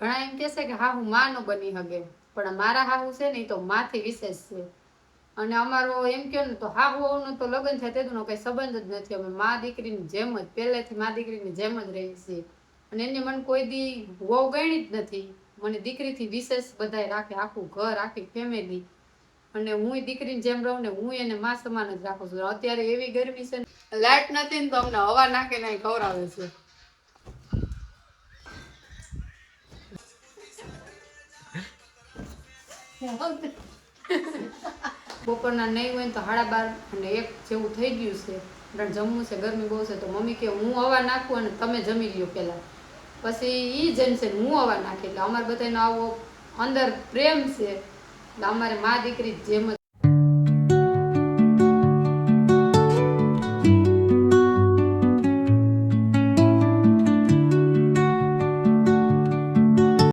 ઘણા એમ કહેશે કે હા હું માં નો બની શકે, પણ મારા હાહુ છે ને એ તો માથી વિશેષ છે. અને અમારો એમ કહો ને તો હાહુનું તો લગ્ન છે તેનો કઈ સંબંધ જ નથી. અમે મા દીકરીની જેમ જ પહેલેથી મા દીકરીની જેમ જ રહી છીએ. અને એને મને કોઈ દી વહુ ગણી જ નથી. મને દીકરીથી વિશેષ બધાય રાખે, આખું ઘર, આખી ફેમિલી. અને હું દીકરીની જેમ રહું ને હું એને માં સમાન જ રાખું છું. અત્યારે એવી ગરમી છે ને, લાઈટ નથી ને તો અમને હવા નાખીને ખવડાવે છે. બપોરના નહીં હોય તો 12:30 અને 1 જેવું થઈ ગયું છે. જમવું છે, ગરમી બહુ છે તો મમ્મી કે હું હવા નાખું અને તમે જમી લ્યો પહેલા, પછી ઈ જમશે હું હવા નાખી. એટલે અમારે બધાનો આવો અંદર પ્રેમ છે. એટલે અમારે મા દીકરી જેમ જ